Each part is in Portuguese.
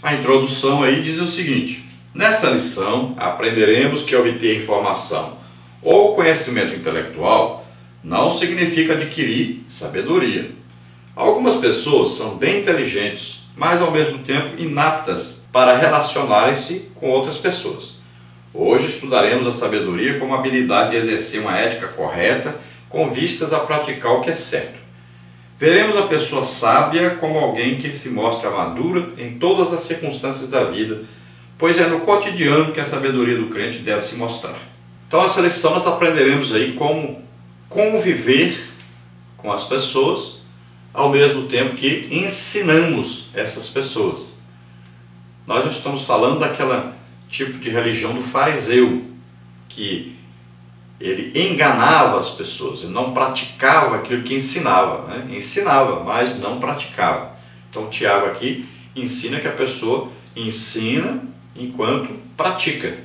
A introdução aí diz o seguinte: nessa lição aprenderemos que obter informação ou conhecimento intelectual não significa adquirir sabedoria. Algumas pessoas são bem inteligentes, mas ao mesmo tempo inaptas para relacionarem-se com outras pessoas. Hoje estudaremos a sabedoria como a habilidade de exercer uma ética correta com vistas a praticar o que é certo. Veremos a pessoa sábia como alguém que se mostra madura em todas as circunstâncias da vida, pois é no cotidiano que a sabedoria do crente deve se mostrar. Então, nessa lição nós aprenderemos aí como conviver com as pessoas, ao mesmo tempo que ensinamos essas pessoas. Nós não estamos falando daquela tipo de religião do fariseu, que ele enganava as pessoas, ele não praticava aquilo que ensinava, né? Ensinava, mas não praticava. Então Tiago aqui ensina que a pessoa ensina enquanto pratica.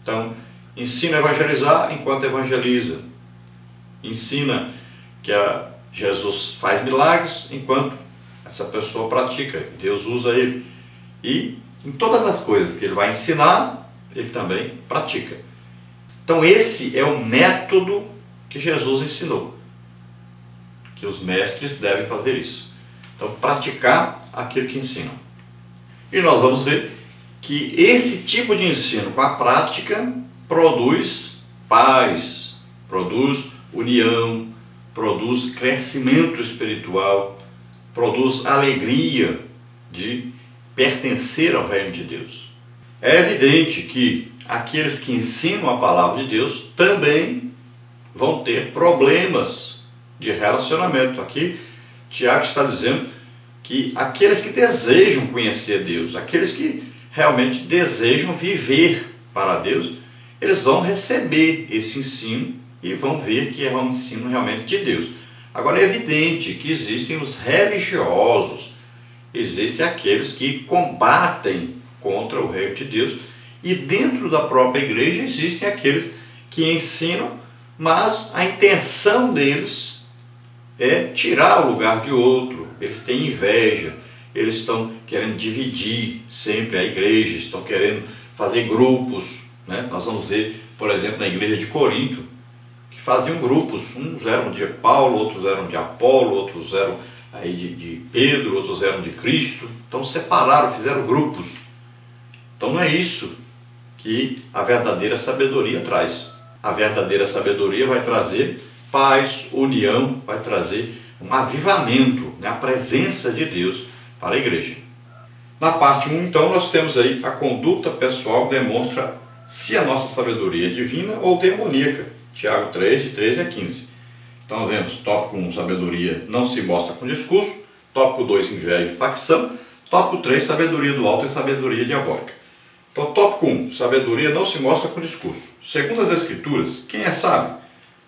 Então, ensina a evangelizar enquanto evangeliza. Ensina que Jesus faz milagres enquanto essa pessoa pratica. Deus usa ele. E em todas as coisas que ele vai ensinar, ele também pratica. Então esse é o método que Jesus ensinou, que os mestres devem fazer isso. Então, praticar aquilo que ensinam. E nós vamos ver que esse tipo de ensino com a prática produz paz, produz união, produz crescimento espiritual, produz alegria de pertencer ao reino de Deus. É evidente que aqueles que ensinam a palavra de Deus também vão ter problemas de relacionamento. Aqui Tiago está dizendo que aqueles que desejam conhecer Deus, aqueles que realmente desejam viver para Deus, eles vão receber esse ensino e vão ver que é um ensino realmente de Deus. Agora é evidente que existem os religiosos, existem aqueles que combatem contra o reino de Deus, e dentro da própria igreja existem aqueles que ensinam, mas a intenção deles é tirar o lugar de outro. Eles têm inveja, eles estão querendo dividir sempre a igreja, estão querendo fazer grupos, né? Nós vamos ver, por exemplo, na igreja de Corinto, que faziam grupos, uns eram de Paulo, outros eram de Apolo, outros eram aí de Pedro, outros eram de Cristo. Então separaram, fizeram grupos. Então não é isso que a verdadeira sabedoria traz. A verdadeira sabedoria vai trazer paz, união, vai trazer um avivamento, né? A presença de Deus para a igreja. Na parte 1, então, nós temos aí a conduta pessoal demonstra se a nossa sabedoria é divina ou demoníaca. Tiago 3, de 13 a 15. Então vemos, tópico 1, sabedoria não se mostra com discurso. Tópico 2, inveja e facção. Tópico 3, sabedoria do alto e sabedoria diabólica. Então, tópico 1, sabedoria não se mostra com discurso. Segundo as Escrituras, quem é sábio?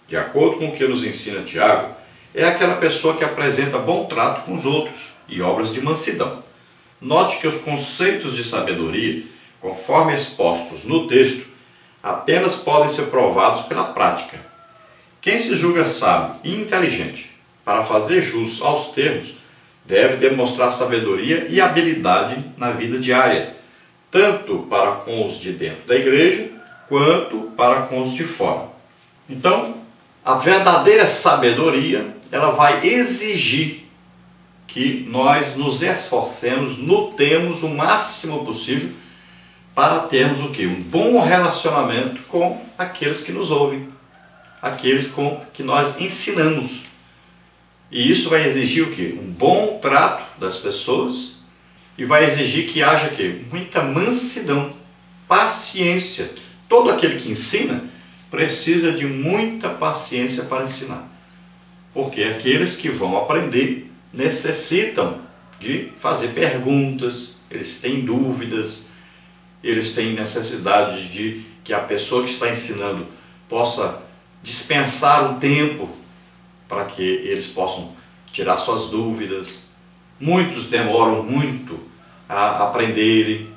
De acordo com o que nos ensina Tiago, é aquela pessoa que apresenta bom trato com os outros e obras de mansidão. Note que os conceitos de sabedoria, conforme expostos no texto, apenas podem ser provados pela prática. Quem se julga sábio e inteligente para fazer jus aos termos, deve demonstrar sabedoria e habilidade na vida diária, tanto para com os de dentro da igreja, quanto para com os de fora. Então, a verdadeira sabedoria, ela vai exigir que nós nos esforcemos, lutemos o máximo possível para termos o quê? Um bom relacionamento com aqueles que nos ouvem, aqueles com que nós ensinamos. E isso vai exigir o quê? Um bom trato das pessoas e vai exigir que haja o quê? Muita mansidão, paciência. Todo aquele que ensina precisa de muita paciência para ensinar. Porque aqueles que vão aprender necessitam de fazer perguntas, eles têm dúvidas, eles têm necessidade de que a pessoa que está ensinando possa dispensar um tempo para que eles possam tirar suas dúvidas. Muitos demoram muito a aprenderem,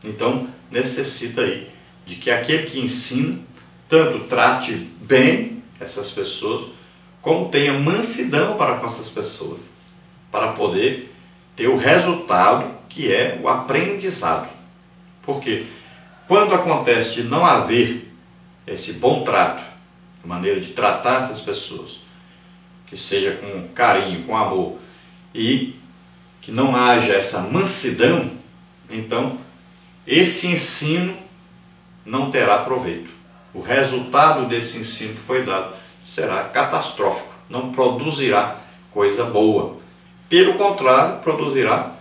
então necessita aí de que aquele que ensina tanto trate bem essas pessoas, como tenha mansidão para com essas pessoas, para poder ter o resultado que é o aprendizado. Porque quando acontece de não haver esse bom trato, a maneira de tratar essas pessoas, que seja com carinho, com amor, e que não haja essa mansidão, então esse ensino não terá proveito. O resultado desse ensino que foi dado será catastrófico, não produzirá coisa boa. Pelo contrário, produzirá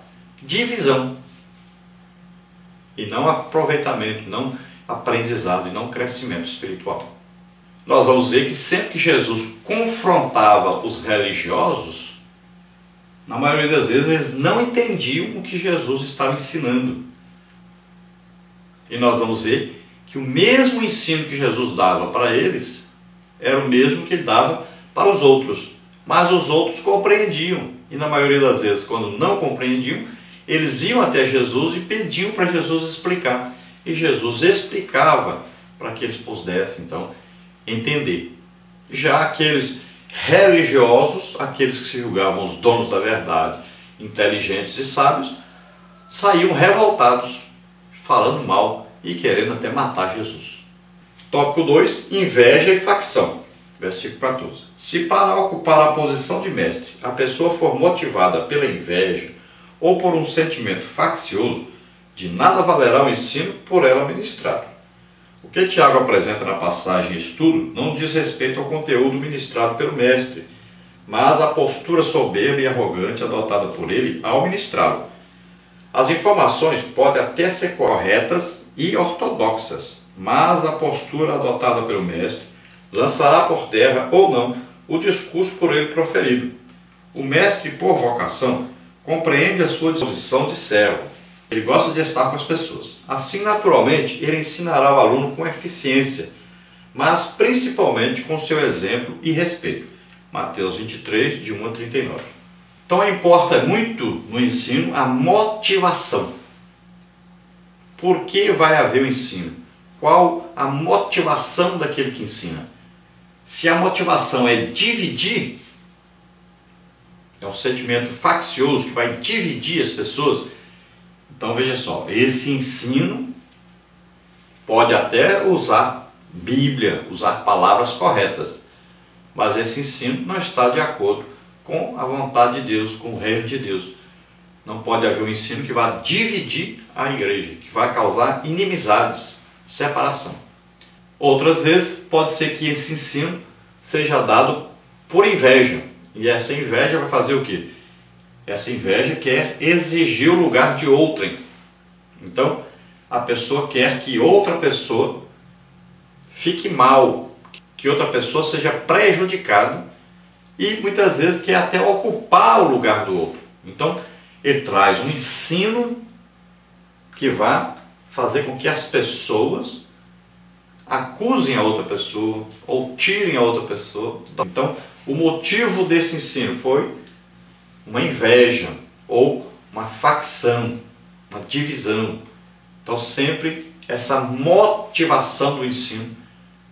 divisão e não aproveitamento, não aprendizado e não crescimento espiritual. Nós vamos ver que sempre que Jesus confrontava os religiosos, na maioria das vezes eles não entendiam o que Jesus estava ensinando. E nós vamos ver que o mesmo ensino que Jesus dava para eles era o mesmo que ele dava para os outros. Mas os outros compreendiam. E na maioria das vezes, quando não compreendiam, eles iam até Jesus e pediam para Jesus explicar. E Jesus explicava para que eles pudessem, então, entender. Já aqueles religiosos, aqueles que se julgavam os donos da verdade, inteligentes e sábios, saíam revoltados, falando mal e querendo até matar Jesus. Tópico 2, inveja e facção. Versículo 14. Se para ocupar a posição de mestre a pessoa for motivada pela inveja ou por um sentimento faccioso, de nada valerá o ensino por ela ministrado. O que Tiago apresenta na passagem em estudo não diz respeito ao conteúdo ministrado pelo mestre, mas à postura soberba e arrogante adotada por ele ao ministrá-lo. As informações podem até ser corretas e ortodoxas, mas a postura adotada pelo mestre lançará por terra ou não o discurso por ele proferido. O mestre, por vocação, compreende a sua disposição de servo. Ele gosta de estar com as pessoas. Assim, naturalmente, ele ensinará o aluno com eficiência, mas principalmente com seu exemplo e respeito. Mateus 23, de 1 a 39. Então, importa muito no ensino a motivação. Por que vai haver o ensino? Qual a motivação daquele que ensina? Se a motivação é dividir, é um sentimento faccioso que vai dividir as pessoas, então veja só, esse ensino pode até usar Bíblia, usar palavras corretas, mas esse ensino não está de acordo com a vontade de Deus, com o reino de Deus. Não pode haver um ensino que vá dividir a igreja, que vai causar inimizades, separação. Outras vezes pode ser que esse ensino seja dado por inveja, e essa inveja vai fazer o quê? Essa inveja quer exigir o lugar de outrem. Então, a pessoa quer que outra pessoa fique mal, que outra pessoa seja prejudicada e muitas vezes quer até ocupar o lugar do outro. Então, ele traz um ensino que vai fazer com que as pessoas acusem a outra pessoa ou tirem a outra pessoa. Então, o motivo desse ensino foi uma inveja ou uma facção, uma divisão. Então, sempre essa motivação do ensino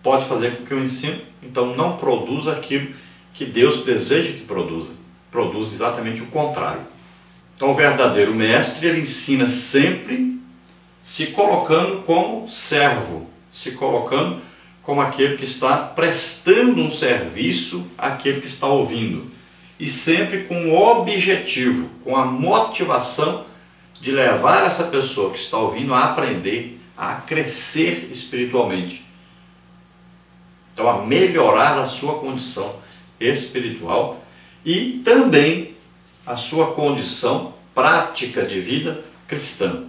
pode fazer com que o ensino, então, não produza aquilo que Deus deseja que produza. Produz exatamente o contrário. Então, o verdadeiro mestre, ele ensina sempre se colocando como servo, se colocando como aquele que está prestando um serviço àquele que está ouvindo. E sempre com o objetivo, com a motivação de levar essa pessoa que está ouvindo a aprender, a crescer espiritualmente. Então, a melhorar a sua condição espiritual e também a sua condição prática de vida cristã.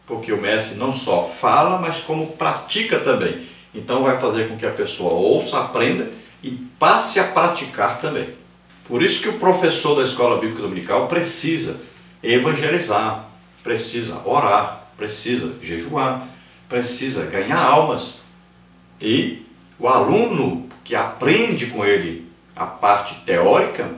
Porque o mestre não só fala, mas como pratica também. Então vai fazer com que a pessoa ouça, aprenda e passe a praticar também. Por isso que o professor da escola bíblica dominical precisa evangelizar, precisa orar, precisa jejuar, precisa ganhar almas. E o aluno que aprende com ele a parte teórica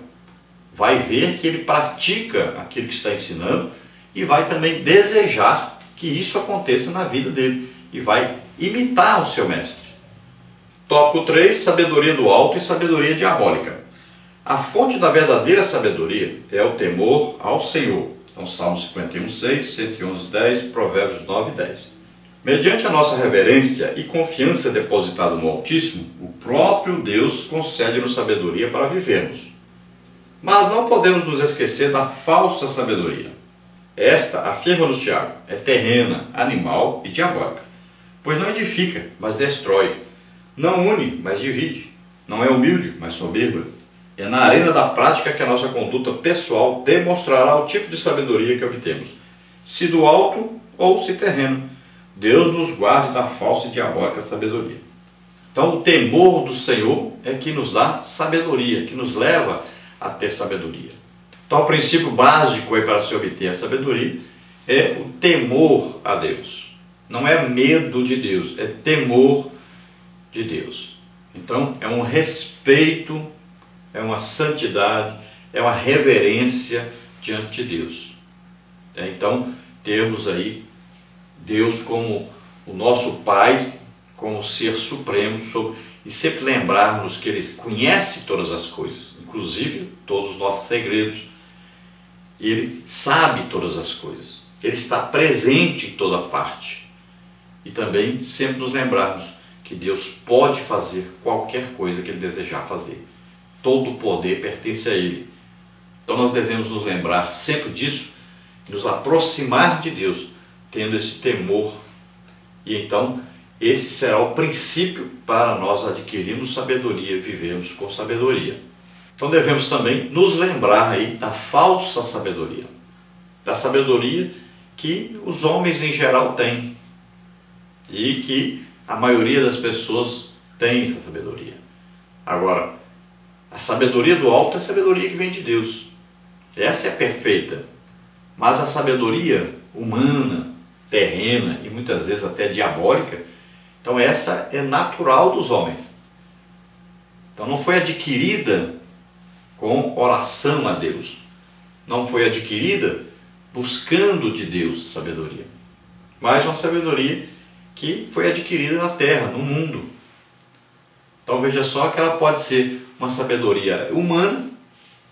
vai ver que ele pratica aquilo que está ensinando e vai também desejar que isso aconteça na vida dele e vai imitar o seu mestre. Tópico 3, sabedoria do alto e sabedoria diabólica. A fonte da verdadeira sabedoria é o temor ao Senhor, Então, Salmo 51:6, 111:10, Provérbios 9:10. Mediante a nossa reverência e confiança depositada no Altíssimo, o próprio Deus concede-nos sabedoria para vivermos. Mas não podemos nos esquecer da falsa sabedoria. Esta, afirma-nos Tiago, é terrena, animal e diabólica, pois não edifica, mas destrói, não une, mas divide, não é humilde, mas soberba. É na arena da prática que a nossa conduta pessoal demonstrará o tipo de sabedoria que obtemos, se do alto ou se terreno. Deus nos guarde da falsa e diabólica sabedoria. Então, o temor do Senhor é que nos dá sabedoria, que nos leva a ter sabedoria. Então, o princípio básico aí para se obter a sabedoria é o temor a Deus. Não é medo de Deus, é temor de Deus. Então, é um respeito, é uma santidade, é uma reverência diante de Deus. Então, termos aí Deus como o nosso Pai, como o Ser Supremo, e sempre lembrarmos que Ele conhece todas as coisas, inclusive todos os nossos segredos. Ele sabe todas as coisas. Ele está presente em toda parte. E também sempre nos lembrarmos que Deus pode fazer qualquer coisa que Ele desejar fazer. Todo o poder pertence a Ele. Então nós devemos nos lembrar sempre disso, nos aproximar de Deus, tendo esse temor. E então esse será o princípio para nós adquirirmos sabedoria, vivermos com sabedoria. Então devemos também nos lembrar aí da falsa sabedoria, da sabedoria que os homens em geral têm e que a maioria das pessoas tem essa sabedoria. Agora, a sabedoria do alto é a sabedoria que vem de Deus. Essa é perfeita. Mas a sabedoria humana, terrena e muitas vezes até diabólica, então essa é natural dos homens. Então não foi adquirida com oração a Deus. Não foi adquirida buscando de Deus sabedoria. Mas uma sabedoria que foi adquirida na terra, no mundo. Então veja só que ela pode ser uma sabedoria humana,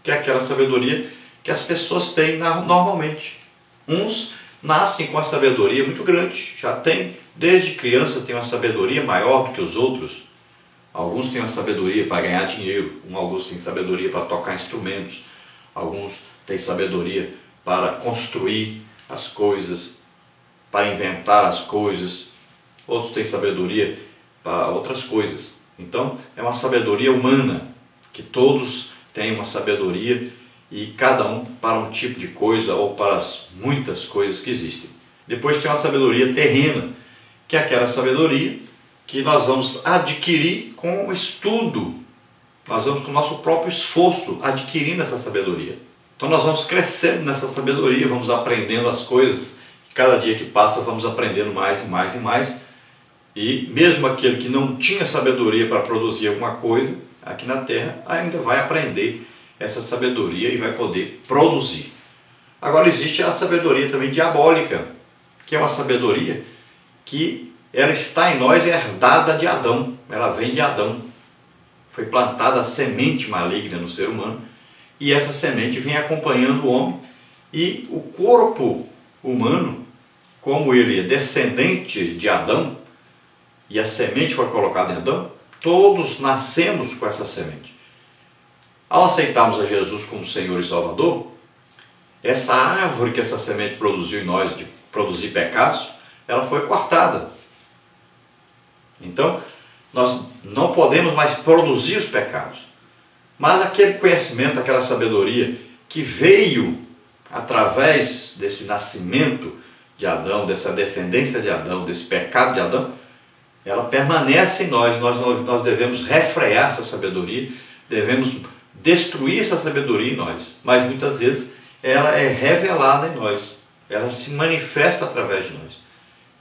que é aquela sabedoria que as pessoas têm normalmente. Uns nascem com a sabedoria muito grande, já tem, desde criança tem uma sabedoria maior do que os outros. Alguns têm uma sabedoria para ganhar dinheiro, alguns têm sabedoria para tocar instrumentos, alguns têm sabedoria para construir as coisas, para inventar as coisas, outros têm sabedoria para outras coisas. Então, é uma sabedoria humana, que todos têm uma sabedoria e cada um para um tipo de coisa ou para as muitas coisas que existem. Depois tem uma sabedoria terrena, que é aquela sabedoria que nós vamos adquirir com o estudo, nós vamos com o nosso próprio esforço adquirindo essa sabedoria. Então nós vamos crescendo nessa sabedoria, vamos aprendendo as coisas, cada dia que passa vamos aprendendo mais e mais e mais, e mesmo aquele que não tinha sabedoria para produzir alguma coisa, aqui na terra ainda vai aprender essa sabedoria e vai poder produzir. Agora existe a sabedoria também diabólica, que é uma sabedoria que ela está em nós, é herdada de Adão, ela vem de Adão. Foi plantada a semente maligna no ser humano e essa semente vem acompanhando o homem e o corpo humano, como ele é descendente de Adão e a semente foi colocada em Adão, todos nascemos com essa semente. Ao aceitarmos a Jesus como Senhor e Salvador, essa árvore que essa semente produziu em nós de produzir pecados, ela foi cortada. Então, nós não podemos mais produzir os pecados. Mas aquele conhecimento, aquela sabedoria que veio através desse nascimento de Adão, dessa descendência de Adão, desse pecado de Adão, ela permanece em nós. Nós devemos refrear essa sabedoria, devemos destruir essa sabedoria em nós. Mas muitas vezes ela é revelada em nós, ela se manifesta através de nós.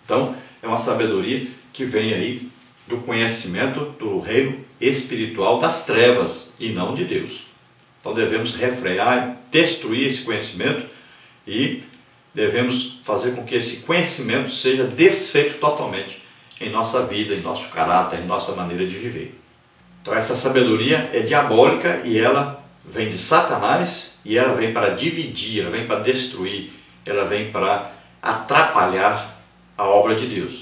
Então, é uma sabedoria que vem aí do conhecimento do reino espiritual das trevas e não de Deus. Então devemos refrear, destruir esse conhecimento e devemos fazer com que esse conhecimento seja desfeito totalmente em nossa vida, em nosso caráter, em nossa maneira de viver. Então essa sabedoria é diabólica e ela vem de Satanás e ela vem para dividir, ela vem para destruir, ela vem para atrapalhar a obra de Deus.